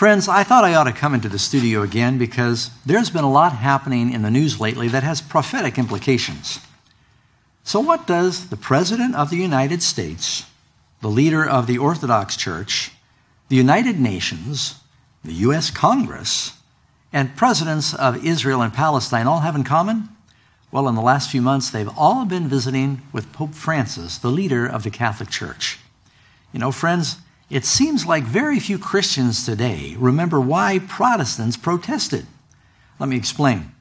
Friends, I thought I ought to come into the studio again because there's been a lot happening in the news lately that has prophetic implications. So what does the President of the United States, the leader of the Orthodox Church, the United Nations, the U.S. Congress, and presidents of Israel and Palestine all have in common? Well, in the last few months, they've all been visiting with Pope Francis, the leader of the Catholic Church. You know, friends, it seems like very few Christians today remember why Protestants protested. Let me explain.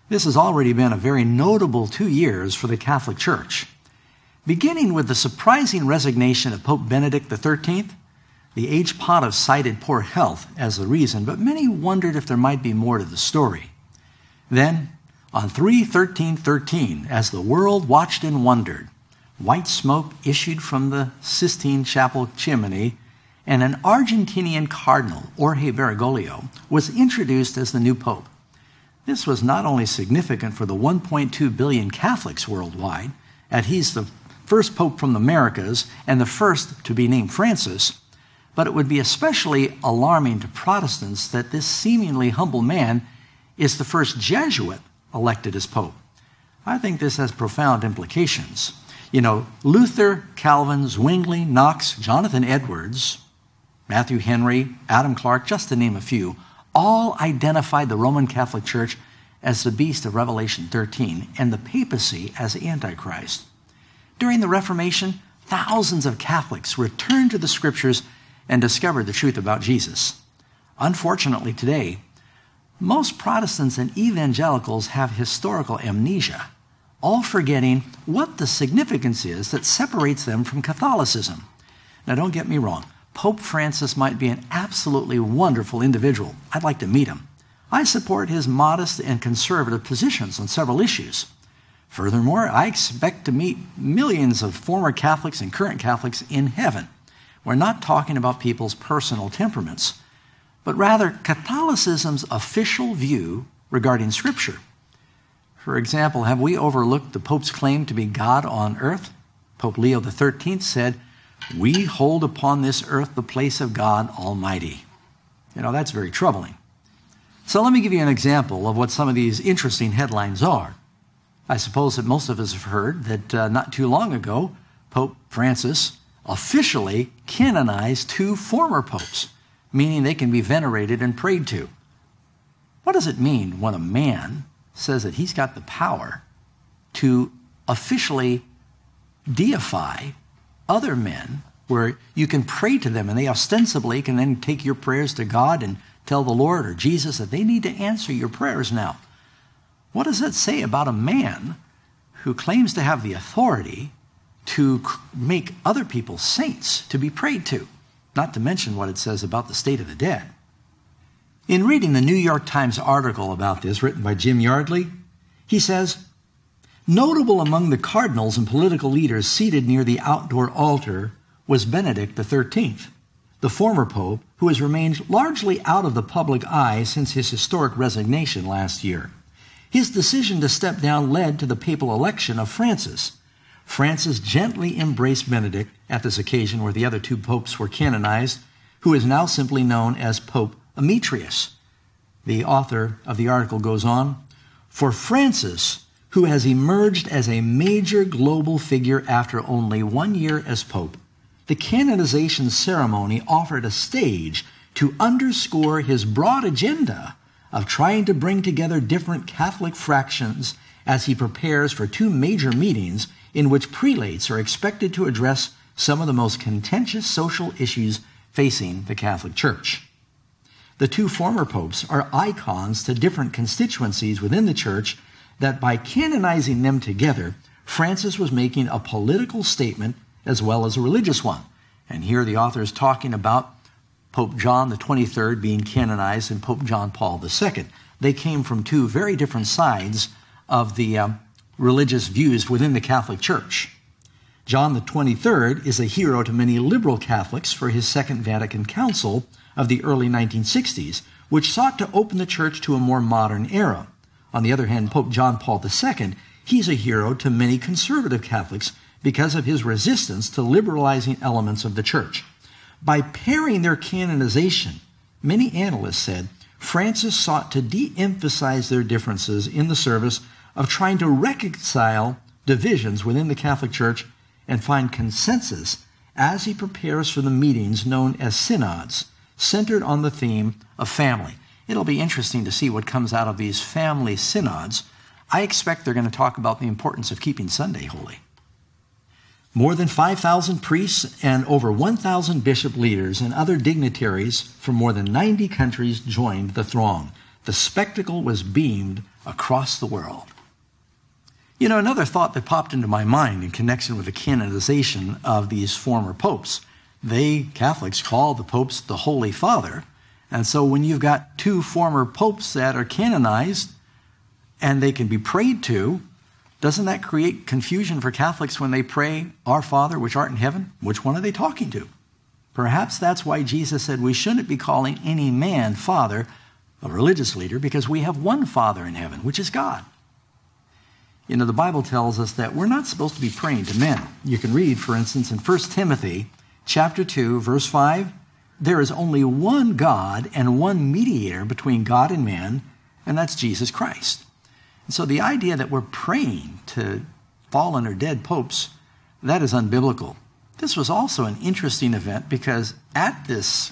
This has already been a very notable 2 years for the Catholic Church. Beginning with the surprising resignation of Pope Benedict XIII, the aged pontiff cited poor health as the reason, but many wondered if there might be more to the story. Then, on 3/13/13, as the world watched and wondered, white smoke issued from the Sistine Chapel chimney, and an Argentinian cardinal, Jorge Bergoglio, was introduced as the new pope. This was not only significant for the 1.2 billion Catholics worldwide, as he's the first pope from the Americas and the first to be named Francis, but it would be especially alarming to Protestants that this seemingly humble man is the first Jesuit elected as pope. I think this has profound implications. You know, Luther, Calvin, Zwingli, Knox, Jonathan Edwards, Matthew Henry, Adam Clark, just to name a few, all identified the Roman Catholic Church as the beast of Revelation 13 and the papacy as Antichrist. During the Reformation, thousands of Catholics returned to the Scriptures and discovered the truth about Jesus. Unfortunately today, most Protestants and evangelicals have historical amnesia, all forgetting what the significance is that separates them from Catholicism. Now, don't get me wrong. Pope Francis might be an absolutely wonderful individual. I'd like to meet him. I support his modest and conservative positions on several issues. Furthermore, I expect to meet millions of former Catholics and current Catholics in heaven. We're not talking about people's personal temperaments, but rather Catholicism's official view regarding Scripture. For example, have we overlooked the Pope's claim to be God on earth? Pope Leo XIII said, "We hold upon this earth the place of God Almighty." You know, that's very troubling. So let me give you an example of what some of these interesting headlines are. I suppose that most of us have heard that not too long ago, Pope Francis officially canonized 2 former popes, meaning they can be venerated and prayed to. What does it mean when a man says that he's got the power to officially deify other men, where you can pray to them and they ostensibly can then take your prayers to God and tell the Lord or Jesus that they need to answer your prayers now? What does that say about a man who claims to have the authority to make other people saints to be prayed to? Not to mention what it says about the state of the dead. In reading the New York Times article about this, written by Jim Yardley, he says, notable among the cardinals and political leaders seated near the outdoor altar was Benedict XIII, the former pope who has remained largely out of the public eye since his historic resignation last year. His decision to step down led to the papal election of Francis. Francis gently embraced Benedict at this occasion where the other 2 popes were canonized, who is now simply known as Pope Demetrius. The author of the article goes on, "For Francis, who has emerged as a major global figure after only 1 year as pope, the canonization ceremony offered a stage to underscore his broad agenda of trying to bring together different Catholic fractions as he prepares for 2 major meetings in which prelates are expected to address some of the most contentious social issues facing the Catholic Church." The 2 former popes are icons to different constituencies within the Church that by canonizing them together, Francis was making a political statement as well as a religious one. And here the author is talking about Pope John the 23rd being canonized and Pope John Paul II. They came from 2 very different sides of the religious views within the Catholic Church. John the 23rd is a hero to many liberal Catholics for his Second Vatican Council of the early 1960s, which sought to open the Church to a more modern era. On the other hand, Pope John Paul II, he's a hero to many conservative Catholics because of his resistance to liberalizing elements of the Church. By pairing their canonization, Many analysts said Francis sought to de-emphasize their differences in the service of trying to reconcile divisions within the Catholic Church and find consensus as he prepares for the meetings known as synods, centered on the theme of family. It'll be interesting to see what comes out of these family synods. I expect they're going to talk about the importance of keeping Sunday holy. More than 5,000 priests and over 1,000 bishop leaders and other dignitaries from more than 90 countries joined the throng. The spectacle was beamed across the world. You know, another thought that popped into my mind in connection with the canonization of these former popes. They, Catholics, call the popes the Holy Father. And so when you've got two former popes that are canonized and they can be prayed to, doesn't that create confusion for Catholics when they pray, Our Father, which art in heaven? Which one are they talking to? Perhaps that's why Jesus said we shouldn't be calling any man father, a religious leader, because we have one Father in heaven, which is God. You know, the Bible tells us that we're not supposed to be praying to men. You can read, for instance, in 1 Timothy chapter 2, verse 5, there is only one God and one mediator between God and man, and that's Jesus Christ. And so the idea that we're praying to fallen or dead popes, that is unbiblical. This was also an interesting event because at this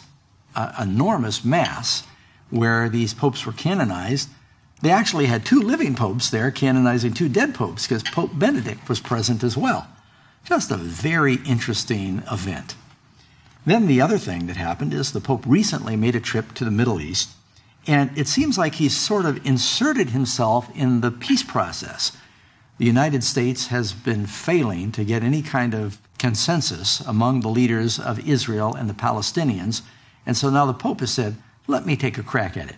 enormous mass where these popes were canonized, they actually had two living popes there canonizing two dead popes because Pope Benedict was present as well. Just a very interesting event. Then the other thing that happened is the Pope recently made a trip to the Middle East, and it seems like he's sort of inserted himself in the peace process. The United States has been failing to get any kind of consensus among the leaders of Israel and the Palestinians, and so now the Pope has said, let me take a crack at it.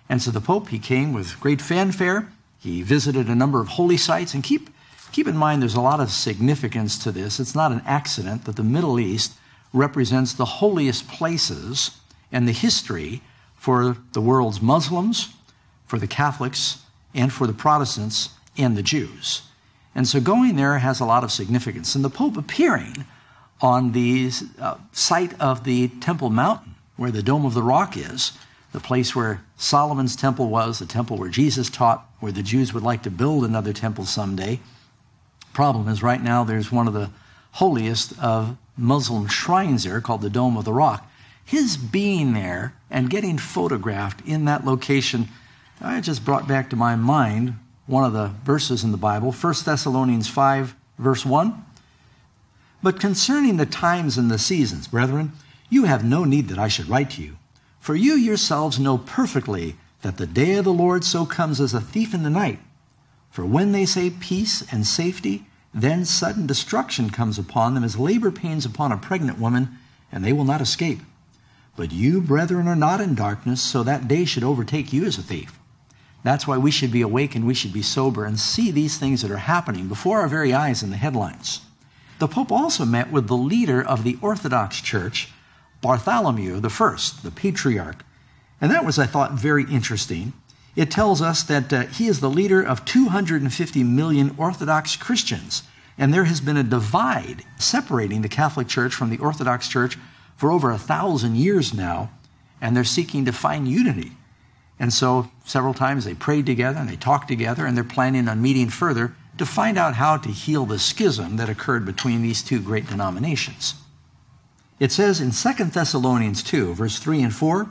And so the Pope, he came with great fanfare. He visited a number of holy sites, and keep in mind there's a lot of significance to this. It's not an accident that the Middle East represents the holiest places and the history for the world's Muslims, for the Catholics, and for the Protestants and the Jews. And so going there has a lot of significance. And the Pope appearing on the site of the Temple Mountain, where the Dome of the Rock is, the place where Solomon's temple was, the temple where Jesus taught, where the Jews would like to build another temple someday. Problem is right now there's one of the holiest of Muslim shrines there called the Dome of the Rock. His being there and getting photographed in that location, I just brought back to my mind one of the verses in the Bible, 1 Thessalonians 5, verse 1. But concerning the times and the seasons, brethren, you have no need that I should write to you. For you yourselves know perfectly that the day of the Lord so comes as a thief in the night. For when they say peace and safety, then sudden destruction comes upon them as labor pains upon a pregnant woman, and they will not escape. But you, brethren, are not in darkness, so that day should overtake you as a thief. That's why we should be awake and we should be sober and see these things that are happening before our very eyes in the headlines. The Pope also met with the leader of the Orthodox Church, Bartholomew I, the patriarch. And that was, I thought, very interesting. It tells us that he is the leader of 250 million Orthodox Christians. And there has been a divide separating the Catholic Church from the Orthodox Church for over 1,000 years now. And they're seeking to find unity. And so several times they prayed together and they talked together, and they're planning on meeting further to find out how to heal the schism that occurred between these two great denominations. It says in 2 Thessalonians 2, verse 3 and 4,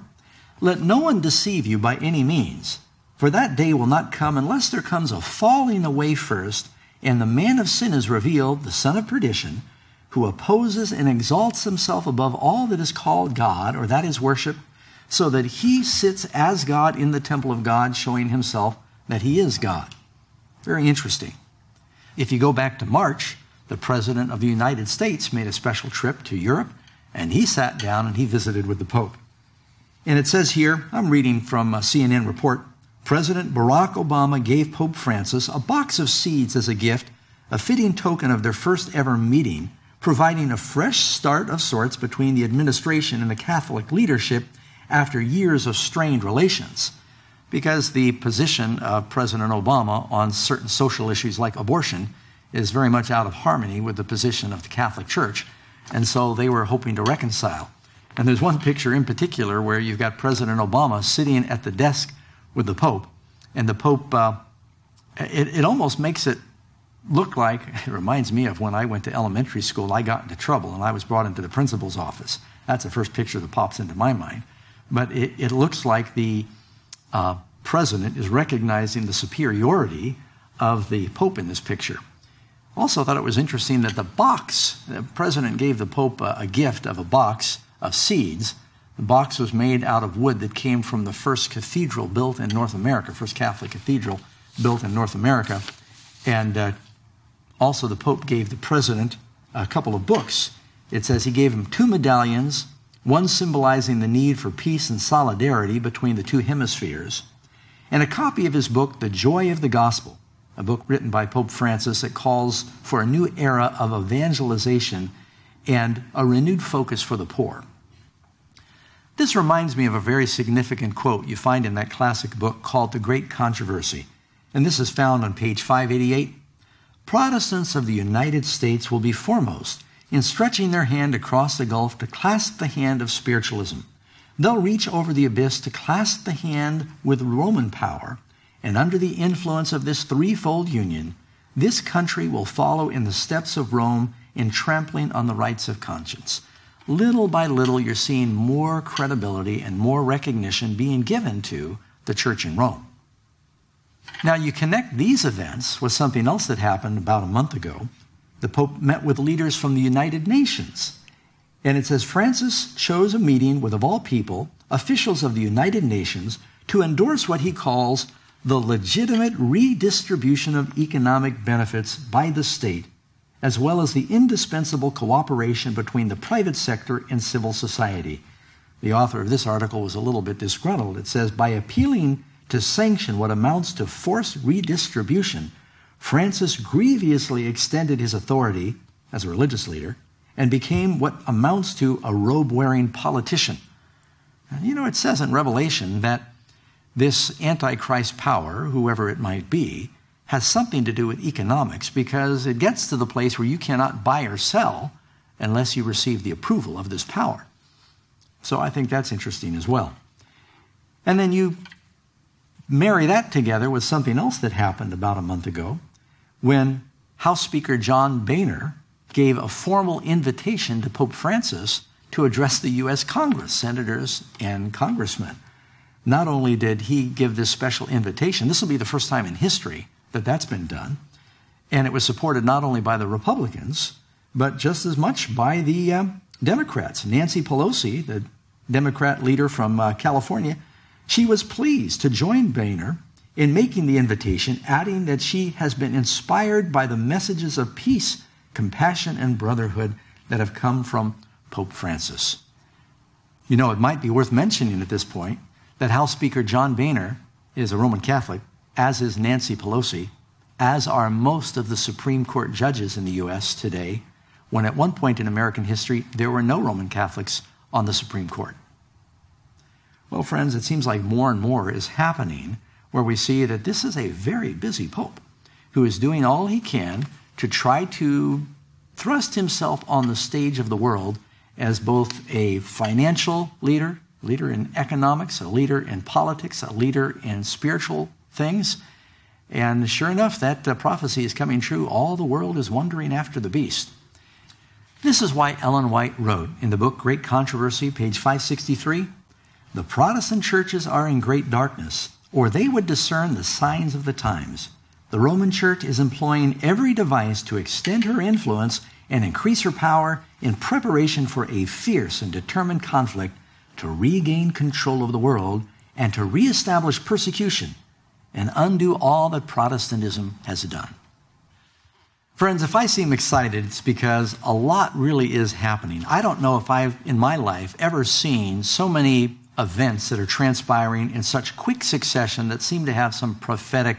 let no one deceive you by any means, for that day will not come unless there comes a falling away first, and the man of sin is revealed, the son of perdition, who opposes and exalts himself above all that is called God, or that is worship, so that he sits as God in the temple of God, showing himself that he is God. Very interesting. If you go back to March, the President of the United States made a special trip to Europe, and he sat down and he visited with the Pope. And it says here, I'm reading from a CNN report, President Barack Obama gave Pope Francis a box of seeds as a gift, a fitting token of their first ever meeting, providing a fresh start of sorts between the administration and the Catholic leadership after years of strained relations. Because the position of President Obama on certain social issues like abortion is very much out of harmony with the position of the Catholic Church. And so they were hoping to reconcile. And there's one picture in particular where you've got President Obama sitting at the desk with the Pope, and the Pope, it almost makes it look like, it reminds me of when I went to elementary school, I got into trouble and I was brought into the principal's office. That's the first picture that pops into my mind. But it looks like the president is recognizing the superiority of the Pope in this picture. Also thought it was interesting that the president gave the Pope a gift of a box of seeds. The box was made out of wood that came from the first cathedral built in North America, first Catholic cathedral built in North America. And also the Pope gave the president a couple of books. It says he gave him 2 medallions, one symbolizing the need for peace and solidarity between the 2 hemispheres, and a copy of his book, The Joy of the Gospel, a book written by Pope Francis that calls for a new era of evangelization and a renewed focus for the poor. This reminds me of a very significant quote you find in that classic book called The Great Controversy, and this is found on page 588. Protestants of the United States will be foremost in stretching their hand across the gulf to clasp the hand of spiritualism. They'll reach over the abyss to clasp the hand with Roman power, and under the influence of this threefold union, this country will follow in the steps of Rome in trampling on the rights of conscience. Little by little, you're seeing more credibility and more recognition being given to the church in Rome. Now, you connect these events with something else that happened about a month ago. The Pope met with leaders from the United Nations. And it says, Francis chose a meeting with, of all people, officials of the United Nations to endorse what he calls the legitimate redistribution of economic benefits by the state, as well as the indispensable cooperation between the private sector and civil society. The author of this article was a little bit disgruntled. It says, by appealing to sanction what amounts to forced redistribution, Francis grievously extended his authority as a religious leader and became what amounts to a robe-wearing politician. And you know, it says in Revelation that this Antichrist power, whoever it might be, has something to do with economics, because it gets to the place where you cannot buy or sell unless you receive the approval of this power. So I think that's interesting as well. And then you marry that together with something else that happened about a month ago when House Speaker John Boehner gave a formal invitation to Pope Francis to address the U.S. Congress, senators and congressmen. Not only did he give this special invitation, this will be the first time in history that that's been done, and it was supported not only by the Republicans, but just as much by the Democrats. Nancy Pelosi, the Democrat leader from California, she was pleased to join Boehner in making the invitation, adding that she has been inspired by the messages of peace, compassion, and brotherhood that have come from Pope Francis. You know, it might be worth mentioning at this point that House Speaker John Boehner is a Roman Catholic, as is Nancy Pelosi, as are most of the Supreme Court judges in the U.S. today, when at one point in American history, there were no Roman Catholics on the Supreme Court. Well, friends, it seems like more and more is happening where we see that this is a very busy Pope who is doing all he can to try to thrust himself on the stage of the world as both a financial leader in economics, a leader in politics, a leader in spiritual things. And sure enough, that prophecy is coming true. All the world is wandering after the beast. This is why Ellen White wrote in the book Great Controversy, page 563, the Protestant churches are in great darkness, or they would discern the signs of the times. The Roman Church is employing every device to extend her influence and increase her power in preparation for a fierce and determined conflict to regain control of the world and to reestablish persecution and undo all that Protestantism has done. Friends, if I seem excited, it's because a lot really is happening. I don't know if I've, in my life, ever seen so many events that are transpiring in such quick succession that seem to have some prophetic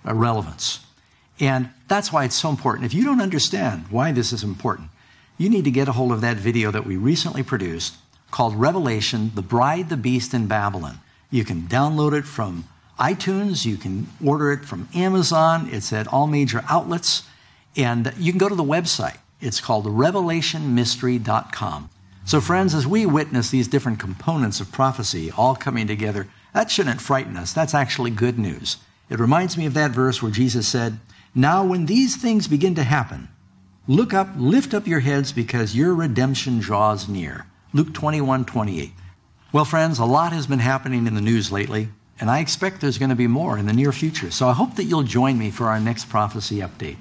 relevance. And that's why it's so important. If you don't understand why this is important, you need to get a hold of that video that we recently produced called Revelation, The Bride, the Beast, and Babylon. You can download it from iTunes. You can order it from Amazon. It's at all major outlets. And you can go to the website. It's called revelationmystery.com. So friends, as we witness these different components of prophecy all coming together, that shouldn't frighten us. That's actually good news. It reminds me of that verse where Jesus said, "Now when these things begin to happen, look up, lift up your heads because your redemption draws near." Luke 21:28. Well, friends, a lot has been happening in the news lately, and I expect there's going to be more in the near future. So I hope that you'll join me for our next prophecy update.